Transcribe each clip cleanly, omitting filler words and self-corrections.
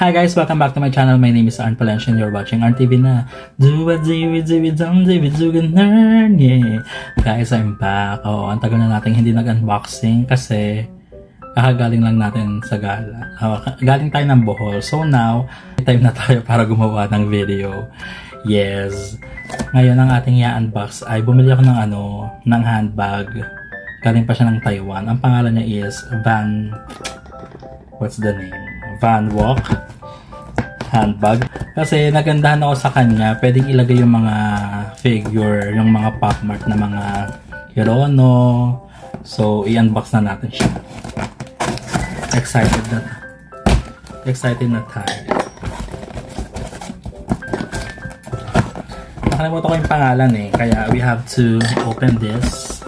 Hi guys, welcome back to my channel. My name is Arn Palencia and you're watching Arn TV na. Do it, yeah. Guys, I'm back. Ang tagal na natin hindi nag-unboxing kasi kakagaling lang natin sa gala. Galing tayo ng Bohol. So now, time na tayo para gumawa ng video. Yes. Ngayon ang ating i-unbox ay bumili ako ng handbag. Galing pa siya ng Taiwan. Ang pangalan niya is what's the name? Van Walk handbag. Kasi nagandahan ako sa kanya. Pwedeng ilagay yung mga figure, yung mga pop mart na mga Hirono. So, i-unbox na natin siya. Excited na tayo. Nakalimutan ko yung pangalan kaya we have to open this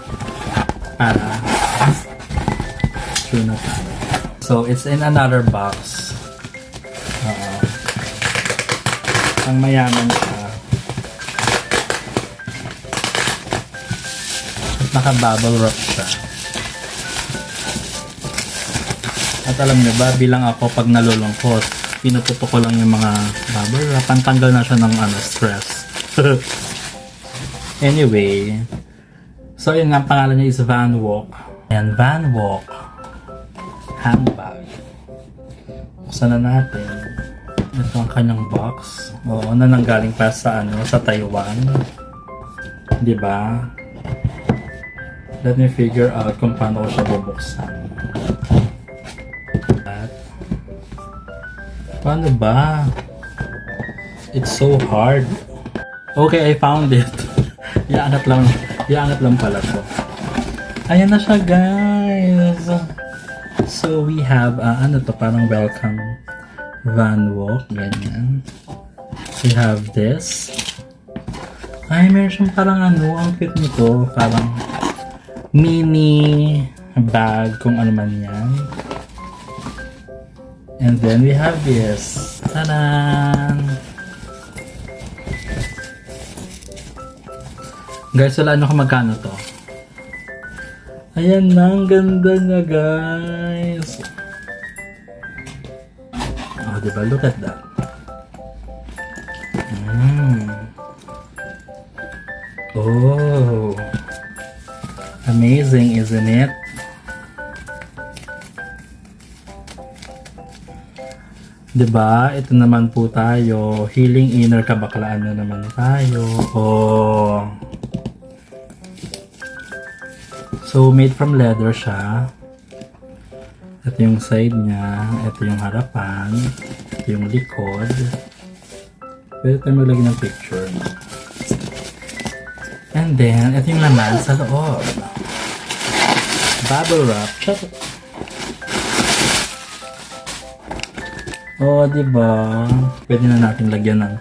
para sure na tayo. So, it's in another box. Ang mayaman siya. At naka-bubble wrap siya. At alam niyo ba, bilang ako pag nalulungkot, pinuputo ko lang yung mga bubble wrap. Pantanggal na siya ng stress. Anyway, so yun nga, ang pangalan niya is Van Walk. Ayan, Van Walk handbag. Buksan na natin. Ito ang kanyang box. Na nanggaling pa sa sa Taiwan. 'Di ba? Let me figure out kung paano ko siya bubuksan. At paano ba? It's so hard. Okay, I found it. Iangat lang pala to. Ayan na siya, guys. So we have parang welcome Van Walk, ganyan. We have this. Ay, meron siyang parang ang cute nito, parang mini bag, kung ano man yan. And then we have this. Tadan! Guys, wala kung magkano to. Ayan na, ang ganda niya, guys. Diba? Look at that. Oh. Amazing, isn't it? Diba? Ito naman po tayo. Healing inner kabaklaan na naman tayo. Oh. So, made from leather siya. Ito yung side niya, ito yung harapan, ito yung likod. Pwede tayo maglagay ng picture. And then, ito yung laman sa loob. Bubble wrap. Oh, diba? Pwede na natin lagyan ng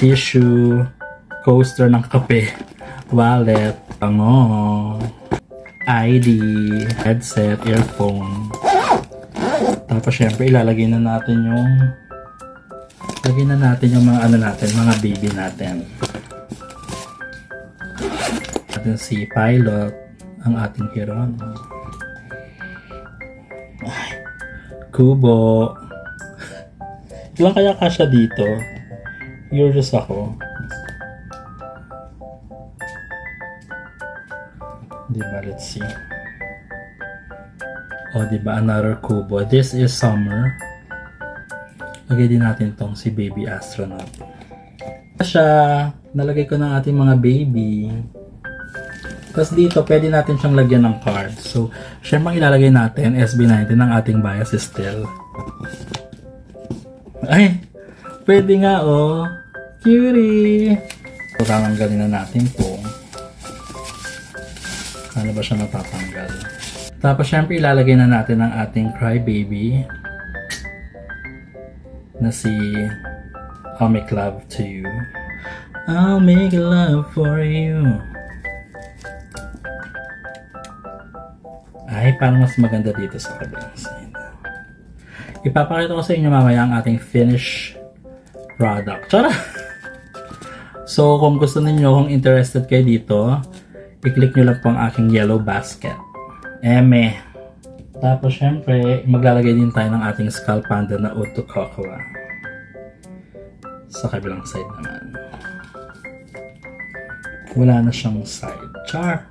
tissue, coaster ng kape, wallet, ID, headset, earphone. Tapos syempre ilalagay na natin yung mga mga baby natin. Atin si Pilot, ang ating Hirono. Ay, Kubo. Ilang kaya kasya dito? Curious ako. Diba? Let's see. Diba? Another Kubo. This is summer. Lagay din natin tong si baby astronaut. Siya, nalagay ko ng ating mga baby. Tapos dito, pwede natin siyang lagyan ng card. So, syempre ilalagay natin SB19 ng ating bias still. Ay! Pwede nga, cutie! So, tanggalin na natin po. Ano ba siya natatanggal? Tapos syempre ilalagay na natin ang ating crybaby na si I'll make love to you. I'll make love for you. Ay, parang mas maganda dito sa kabilang side. Ipapakita ko sa inyo mamaya ang ating finished product. Tara! So kung gusto niyo, kung interested kayo dito, i-click nyo lang po ang aking yellow basket. Tapos, syempre, maglalagay din tayo ng ating Skull Panda na Eau de Cocoa. Sa kabilang side naman. Wala na siyang side. Char!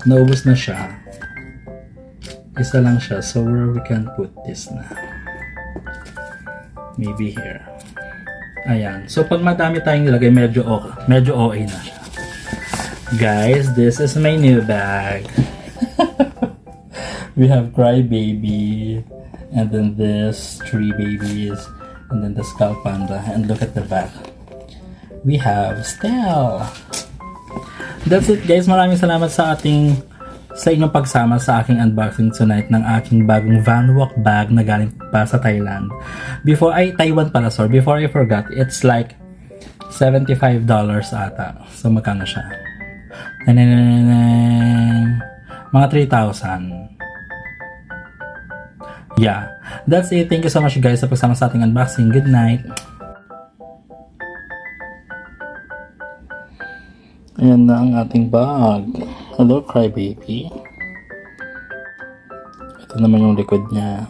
Naubos na siya. Isa lang siya. So, where we can put this na? Maybe here. Ayan. So, pag madami tayong nilagay, medyo OA na siya. Guys, this is my new bag. We have Crybaby, and then this, 3 babies, and then the Skull Panda, and look at the back. We have Stell. That's it guys, maraming salamat sa inyong pagsama sa aking unboxing tonight ng aking bagong Vanwalk bag na galing pa sa Thailand. Taiwan pala, sorry. Before I forgot, it's like $75 ata. So magkano siya? Mga 3,000. Yeah, that's it. Thank you so much guys sa pagsama sa ating unboxing. Good night. Ayan na ang ating bag. Hello, Crybaby. Ito naman yung likod niya.